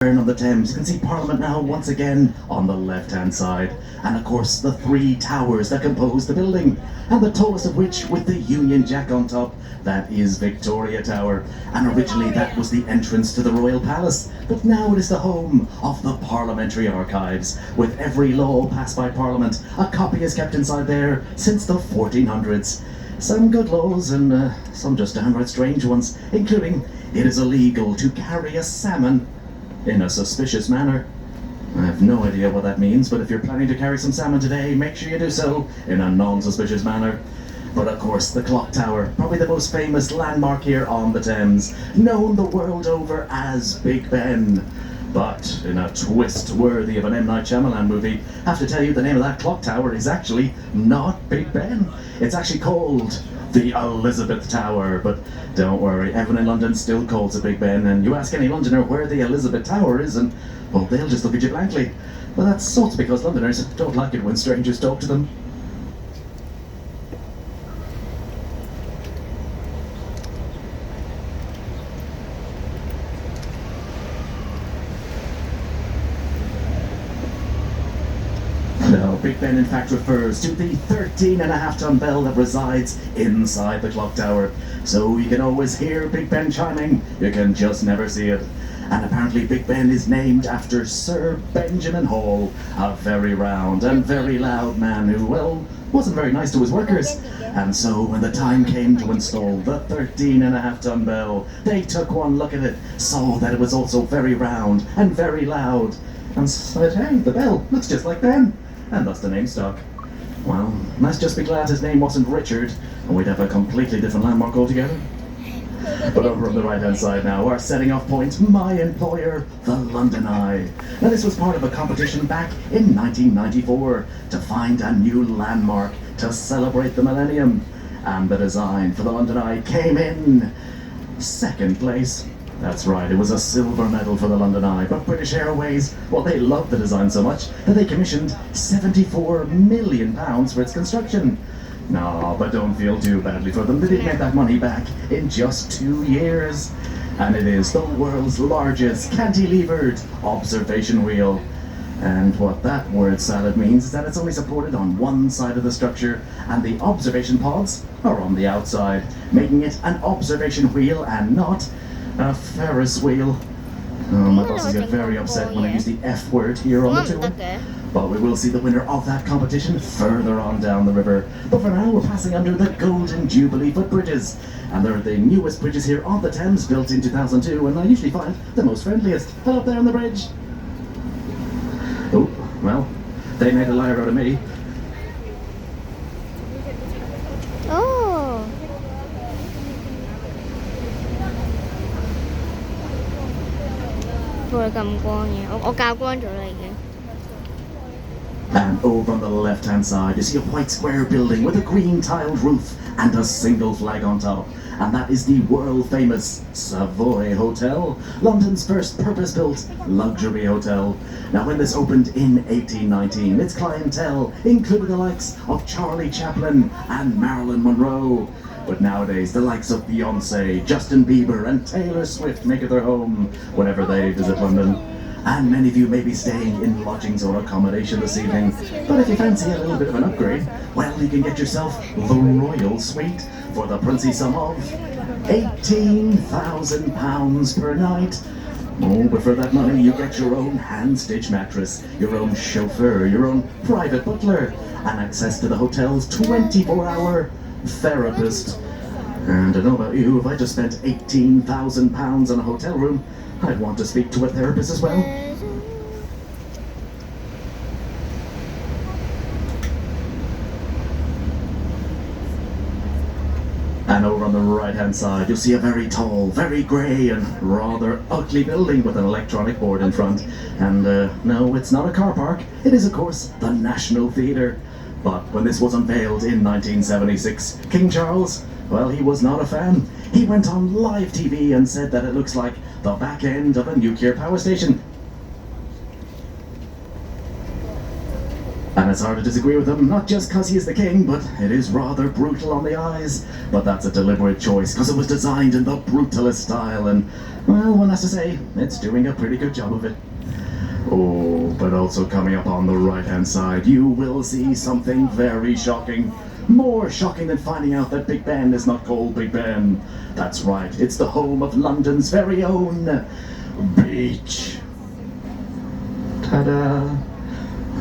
On the Thames, you can see Parliament now once again on the left-hand side, and of course the three towers that compose the building, and the tallest of which, with the Union Jack on top, that is Victoria Tower. And originally that was the entrance to the Royal Palace, but now it is the home of the Parliamentary Archives. With every law passed by Parliament, a copy is kept inside there since the 1400s. Some good laws and some just downright strange ones, including it is illegal to carry a salmon in a suspicious manner. I have no idea what that means, but if you're planning to carry some salmon today, make sure you do so in a non-suspicious manner. But of course, the clock tower, probably the most famous landmark here on the Thames, known the world over as Big Ben. But in a twist worthy of an M. Night Shyamalan movie, I have to tell you the name of that clock tower is actually not Big Ben. It's actually called the Elizabeth Tower. But don't worry, everyone in London still calls it Big Ben, and you ask any Londoner where the Elizabeth Tower is and, well, they'll just look at you blankly. But that's sort of because Londoners don't like it when strangers talk to them. No, Big Ben in fact refers to the 13.5-ton bell that resides inside the clock tower. So you can always hear Big Ben chiming, you can just never see it. And apparently Big Ben is named after Sir Benjamin Hall, a very round and very loud man who, well, wasn't very nice to his workers. And so when the time came to install the 13.5-ton bell, they took one look at it, saw that it was also very round and very loud, and said, hey, the bell looks just like Ben. And thus the name stuck. Well, let's just be glad his name wasn't Richard, and we'd have a completely different landmark altogether. But over on the right-hand side now, our setting off point, my employer, the London Eye. Now this was part of a competition back in 1994 to find a new landmark to celebrate the millennium. And the design for the London Eye came in second place. That's right, it was a silver medal for the London Eye, but British Airways, well, they loved the design so much that they commissioned £74 million for its construction. No, but don't feel too badly for them. They did get that money back in just 2 years. And it is the world's largest cantilevered observation wheel. And what that word salad means is that it's only supported on one side of the structure, and the observation pods are on the outside, making it an observation wheel and not a Ferris wheel. Oh, my bosses get very upset when I use the F word here on the tour. But we will see the winner of that competition further on down the river. But for now, we're passing under the Golden Jubilee footbridges. And they're the newest bridges here on the Thames, built in 2002, and I usually find the most friendliest. Hello up there on the bridge. Oh, well, they made a liar out of me. Oh. Rồi cầm con nha. Ồ, cao con trở lại kìa. And over on the left-hand side, you see a white square building with a green tiled roof and a single flag on top. And that is the world-famous Savoy Hotel, London's first purpose-built luxury hotel. Now, when this opened in 1819, its clientele included the likes of Charlie Chaplin and Marilyn Monroe. But nowadays, the likes of Beyoncé, Justin Bieber, and Taylor Swift make it their home whenever they visit London. And many of you may be staying in lodgings or accommodation this evening, but if you fancy a little bit of an upgrade, well, you can get yourself the Royal Suite for the princely sum of £18,000 per night. Oh, but for that money, you get your own hand-stitched mattress, your own chauffeur, your own private butler, and access to the hotel's 24-hour therapist. And I don't know about you, if I just spent £18,000 on a hotel room, I'd want to speak to a therapist as well. And over on the right-hand side, you'll see a very tall, very grey and rather ugly building with an electronic board in front. And no, it's not a car park. It is, of course, the National Theatre. But when this was unveiled in 1976, King Charles, well, he was not a fan. He went on live TV and said that it looks like the back end of a nuclear power station. And it's hard to disagree with him, not just because he is the king, but it is rather brutal on the eyes. But that's a deliberate choice, because it was designed in the brutalist style, and, well, one has to say, it's doing a pretty good job of it. Oh, but also coming up on the right-hand side, you will see something very shocking. More shocking than finding out that Big Ben is not called Big Ben. That's right, it's the home of London's very own beach. Ta-da!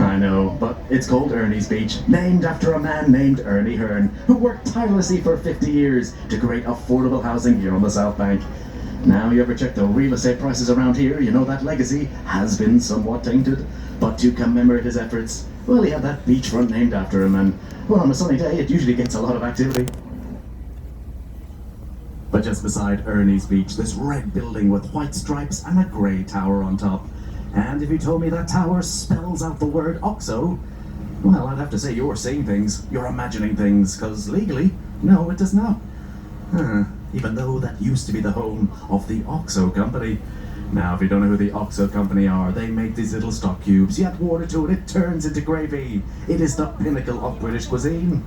I know, but it's called Ernie's Beach, named after a man named Ernie Hearn, who worked tirelessly for 50 years to create affordable housing here on the South Bank. Now, you ever check the real estate prices around here, you know that legacy has been somewhat tainted. But to commemorate his efforts, well, he had that beachfront named after him, and, well, on a sunny day, it usually gets a lot of activity. But just beside Ernie's Beach, this red building with white stripes and a grey tower on top. And if you told me that tower spells out the word OXO, well, I'd have to say you're seeing things, you're imagining things, because legally, no, it does not. Even though that used to be the home of the OXO company. Now, if you don't know who the OXO company are, they make these little stock cubes. You add water to it, it turns into gravy. It is the pinnacle of British cuisine.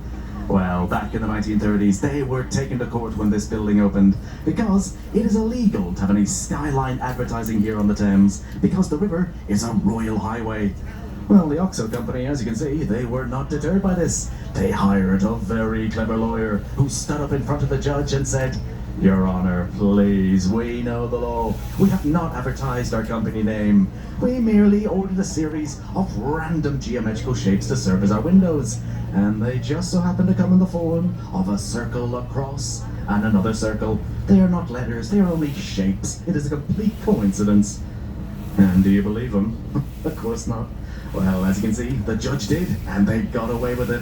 Well, back in the 1930s, they were taken to court when this building opened because it is illegal to have any skyline advertising here on the Thames because the river is a royal highway. Well, the OXO company, as you can see, they were not deterred by this. They hired a very clever lawyer who stood up in front of the judge and said, "Your Honor, please, we know the law. We have not advertised our company name. We merely ordered a series of random geometrical shapes to serve as our windows. And they just so happen to come in the form of a circle, a cross, and another circle. They are not letters, they are only shapes. It is a complete coincidence." And do you believe him? Of course not. Well, as you can see, the judge did, and they got away with it.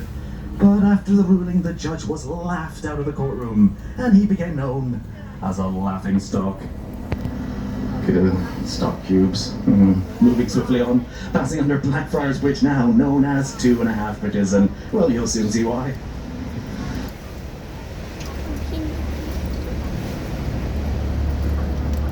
But after the ruling, the judge was laughed out of the courtroom, and he became known as a laughing stock. Stock cubes. Moving swiftly on, passing under Blackfriars Bridge now, known as 2.5 bridges, and, well, you'll soon see why.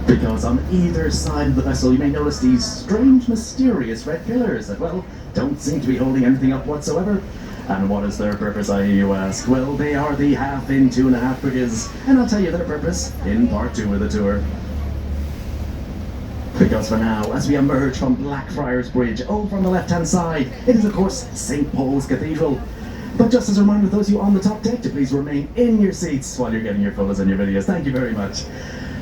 Because on either side of the vessel you may notice these strange, mysterious red pillars that, well, don't seem to be holding anything up whatsoever. And what is their purpose, I hear you ask? Well, they are the half-in 2.5 bridges, and I'll tell you their purpose in part 2 of the tour. Because for now, as we emerge from Blackfriars Bridge, over on the left-hand side, it is of course St. Paul's Cathedral. But just as a reminder to those of you on the top deck to please remain in your seats while you're getting your photos and your videos. Thank you very much.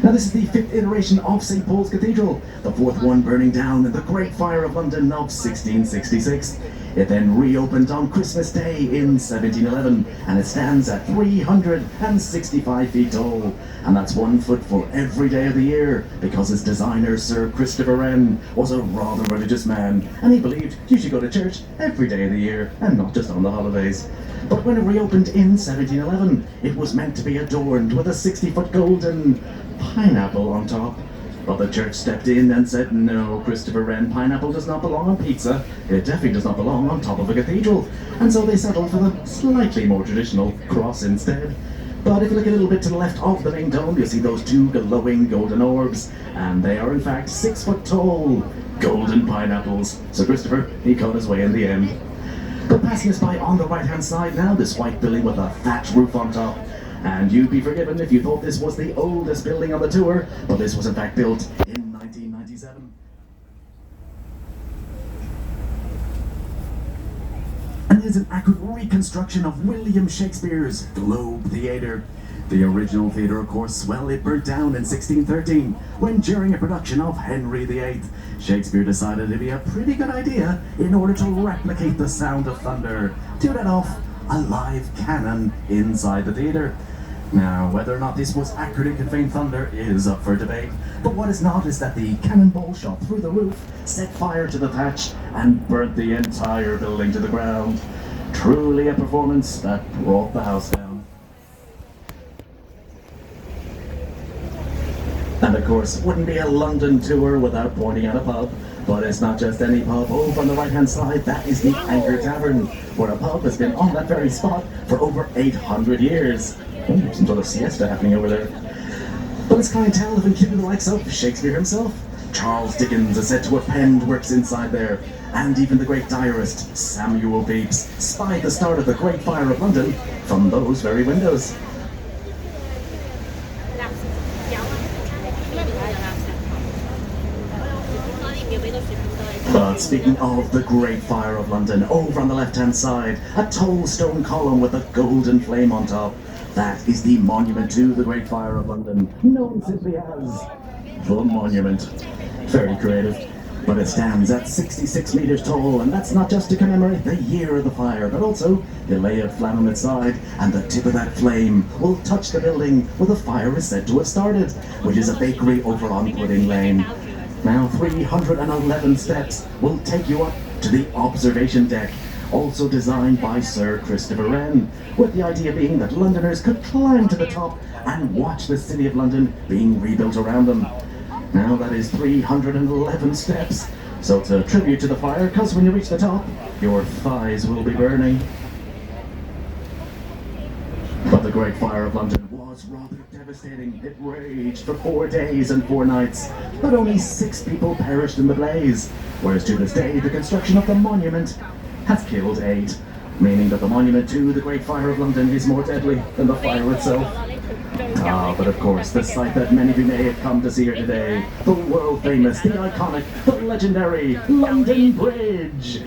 Now this is the 5th iteration of St. Paul's Cathedral, the 4th one burning down in the Great Fire of London of 1666. It then reopened on Christmas Day in 1711, and it stands at 365 feet tall. And that's 1 foot for every day of the year, because its designer, Sir Christopher Wren, was a rather religious man, and he believed you should go to church every day of the year, and not just on the holidays. But when it reopened in 1711, it was meant to be adorned with a 60-foot golden pineapple on top. But the church stepped in and said, "No, Christopher Wren, pineapple does not belong on pizza. It definitely does not belong on top of a cathedral." And so they settled for the slightly more traditional cross instead. But if you look a little bit to the left of the main dome, you'll see those 2 glowing golden orbs. And they are in fact 6 foot tall golden pineapples. So Christopher, he caught his way in the end. But passing us by on the right-hand side now, this white building with a thatched roof on top. And you'd be forgiven if you thought this was the oldest building on the tour, but this was in fact built in 1997. And it is an accurate reconstruction of William Shakespeare's Globe Theatre. The original theatre, of course, well, it burnt down in 1613, when during a production of Henry VIII, Shakespeare decided it'd be a pretty good idea, in order to replicate the sound of thunder, to let off a live cannon inside the theatre. Now, whether or not this was accurate in conveying thunder is up for debate, but what is not is that the cannonball shot through the roof, set fire to the thatch, and burnt the entire building to the ground. Truly a performance that brought the house down. And of course, wouldn't be a London tour without pointing out a pub. But it's not just any pub. Over on the right-hand side, that is the Anchor Tavern, where a pub has been on that very spot for over 800 years. Oh, some sort of siesta happening over there. But its clientele have included the likes of Shakespeare himself, Charles Dickens is said to have penned works inside there, and even the great diarist Samuel Pepys spied the start of the Great Fire of London from those very windows. But speaking of the Great Fire of London, over on the left-hand side, a tall stone column with a golden flame on top. That is the monument to the Great Fire of London, known simply as the Monument. Very creative. But it stands at 66 meters tall, and that's not just to commemorate the year of the fire, but also you lay it flat on its side, and the tip of that flame will touch the building where the fire is said to have started, which is a bakery over on Pudding Lane. Now 311 steps will take you up to the observation deck, also designed by Sir Christopher Wren, with the idea being that Londoners could climb to the top and watch the City of London being rebuilt around them. Now that is 311 steps, so it's a tribute to the fire, because when you reach the top, your thighs will be burning. But the Great Fire of London was rather devastating. It raged for 4 days and 4 nights, but only 6 people perished in the blaze, whereas to this day the construction of the monument has killed 8, meaning that the monument to the Great Fire of London is more deadly than the fire itself. But of course, the sight that many of you may have come to see here today, the world famous, the iconic, the legendary London Bridge,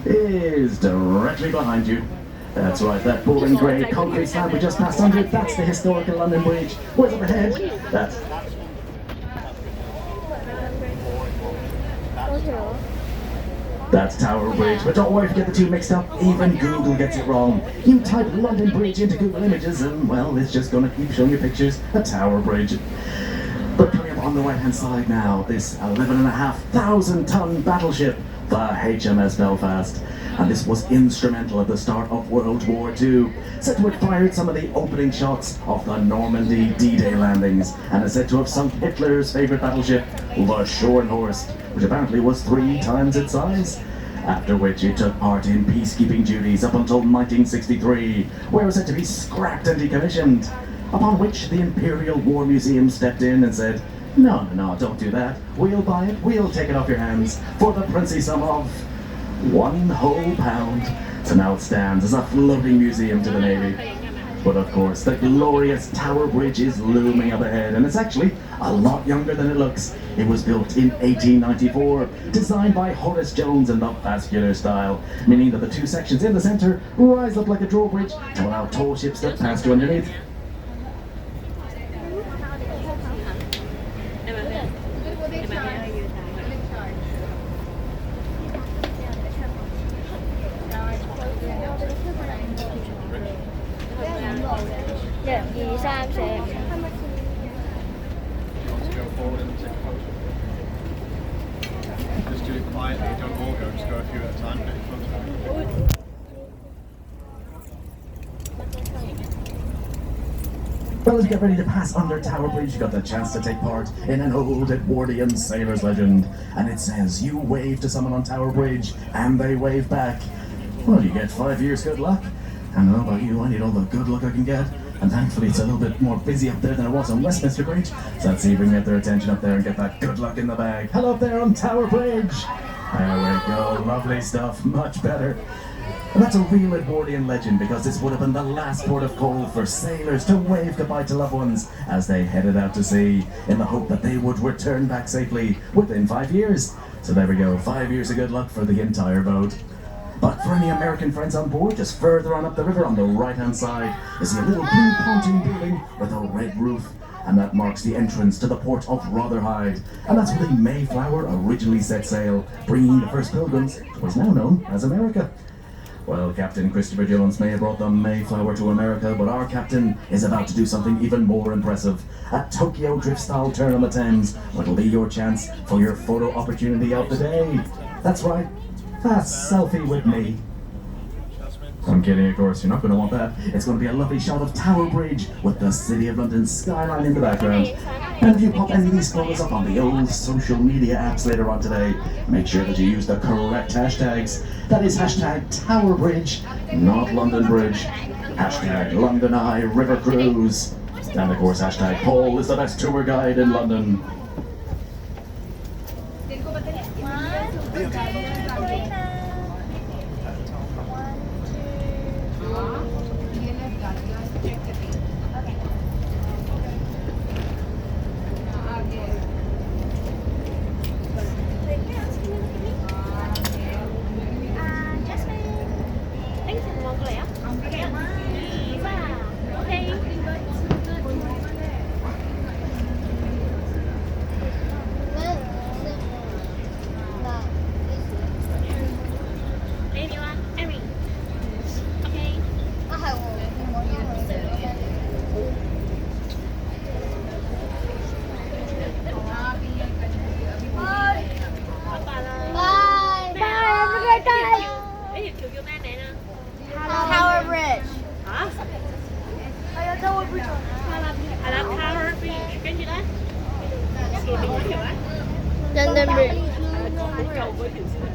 is directly behind you. That's right, that boring grey concrete slab we just passed under, that's the historical London Bridge. Where's up ahead? That's Tower Bridge, but don't worry if you get the two mixed up, even Google gets it wrong. You type London Bridge into Google Images and, well, it's just going to keep showing you pictures of Tower Bridge. But coming up on the right-hand side now, this 11,500 ton battleship, the HMS Belfast. And this was instrumental at the start of World War II. Said to have fired some of the opening shots of the Normandy D-Day landings, and is said to have sunk Hitler's favourite battleship, the Scharnhorst, which apparently was 3 times its size. After which it took part in peacekeeping duties up until 1963, where it was said to be scrapped and decommissioned. Upon which the Imperial War Museum stepped in and said, no, don't do that. We'll buy it, we'll take it off your hands for the princely sum of £1 whole pound. So now it stands as a floating museum to the Navy. But of course, the glorious Tower Bridge is looming up ahead, and it's actually a lot younger than it looks. It was built in 1894, designed by Horace Jones in the vascular style, meaning that the 2 sections in the centre rise up like a drawbridge to allow tall ships to pass through underneath. Just do it quietly, don't all go, just go a few at a time. Well, as you get ready to pass under Tower Bridge, you got the chance to take part in an old Edwardian sailor's legend. And it says, you wave to someone on Tower Bridge, and they wave back. Well, you get 5 years good luck. I don't know about you, I need all the good luck I can get. And thankfully it's a little bit more busy up there than it was on Westminster Bridge. So let's see if we can get their attention up there and get that good luck in the bag. Hello up there on Tower Bridge. There we go, lovely stuff, much better. And that's a real Edwardian legend, because this would have been the last port of call for sailors to wave goodbye to loved ones as they headed out to sea, in the hope that they would return back safely within 5 years. So there we go, 5 years of good luck for the entire boat. But for any American friends on board, just further on up the river on the right-hand side is a little blue pontoon building with a red roof. And that marks the entrance to the port of Rotherhithe. And that's where the Mayflower originally set sail, bringing the first pilgrims to what is now known as America. Well, Captain Christopher Jones may have brought the Mayflower to America, but our captain is about to do something even more impressive. A Tokyo Drift-style turn on the Thames, what'll be your chance for your photo opportunity of the day. That's right. That's selfie with me. I'm kidding, of course, you're not going to want that. It's going to be a lovely shot of Tower Bridge with the City of London skyline in the background. And if you pop any of these photos up on the old social media apps later on today, make sure that you use the correct hashtags. That is hashtag Tower Bridge, not London Bridge. Hashtag London Eye River Cruise. And of course, hashtag Paul is the best tour guide in London. Tower Bridge. Hả? Tower Bridge. À là Tower Bridge, cái gì đó? Cái gì bị giới thiệu á? London Bridge. Cầu với hiệu sư.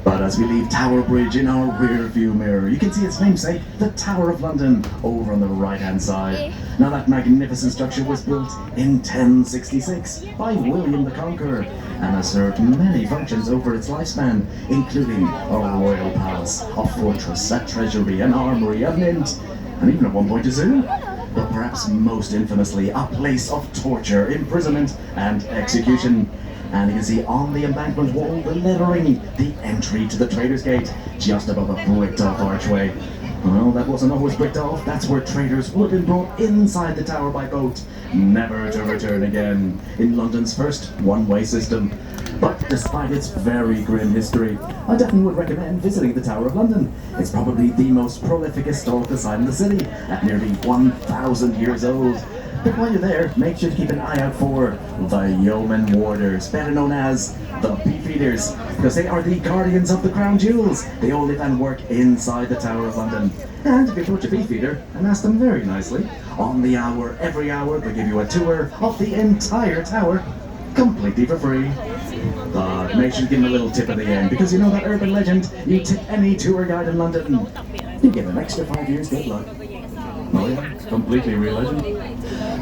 But as we leave Tower Bridge in our rear view mirror, you can see its namesake, the Tower of London, over on the right hand side. Now that magnificent structure was built in 1066 by William the Conqueror and has served many functions over its lifespan, including a royal palace, a fortress, a treasury, an armory, a mint, and even at one point a zoo. But perhaps most infamously, a place of torture, imprisonment, and execution. And you can see on the embankment wall the lettering, the entry to the Traitors' Gate, just above a bricked off archway. Well, that wasn't always bricked off, that's where traitors would have been brought inside the tower by boat, never to return again, in London's first one-way system. But despite its very grim history, I definitely would recommend visiting the Tower of London. It's probably the most prolific historical site in the city, at nearly 1,000 years old. But while you're there, make sure to keep an eye out for the Yeoman Warders, better known as the Beefeaters, because they are the guardians of the crown jewels. They all live and work inside the Tower of London. And if you approach a Beefeater and ask them very nicely, on the hour, every hour, they give you a tour of the entire tower, completely for free. But make sure to give them a little tip at the end, because you know that urban legend, you tip any tour guide in London, you get an extra 5 years good luck. Oh yeah, completely real legend.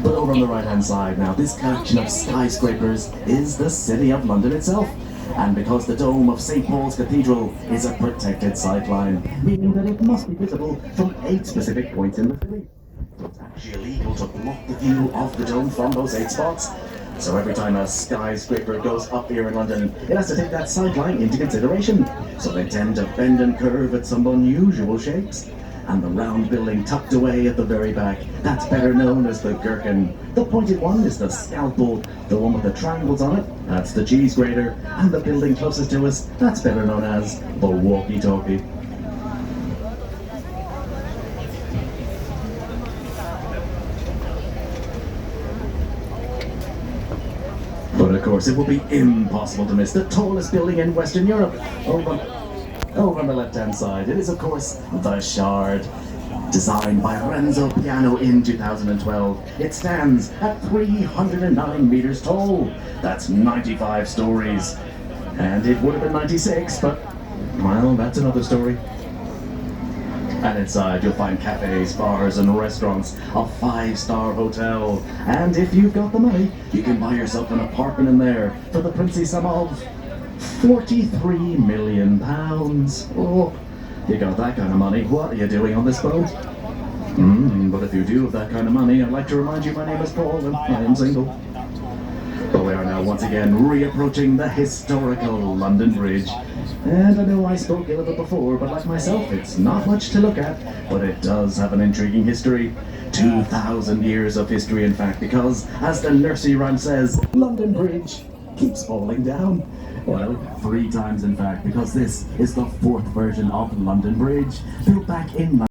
But over on the right hand side now, this collection of skyscrapers is the City of London itself. And because the dome of St. Paul's Cathedral is a protected sightline, meaning that it must be visible from 8 specific points in the city. It's actually illegal to block the view of the dome from those 8 spots. So every time a skyscraper goes up here in London, it has to take that sightline into consideration. So they tend to bend and curve at some unusual shapes. And the round building tucked away at the very back, that's better known as the Gherkin. The pointed one is the Scalpel, the one with the triangles on it, that's the Cheese Grater, and the building closest to us, that's better known as the Walkie-Talkie. But of course, it would be impossible to miss the tallest building in Western Europe. Over on the left-hand side, it is of course the Shard. Designed by Renzo Piano in 2012, it stands at 309 meters tall. That's 95 stories. And it would have been 96, but, well, that's another story. And inside you'll find cafes, bars and restaurants, a 5-star hotel. And if you've got the money, you can buy yourself an apartment in there for the princely sum of £43 million. Oh, you got that kind of money, what are you doing on this boat? But if you do have that kind of money, I'd like to remind you my name is Paul and I am single. But we are now once again re-approaching the historical London Bridge. And I know I spoke ill of it before, but like myself, it's not much to look at, but it does have an intriguing history. 2,000 years of history, in fact, because, as the nursery rhyme says, London Bridge keeps falling down. Well, 3 times in fact, because this is the 4th version of London Bridge, built back in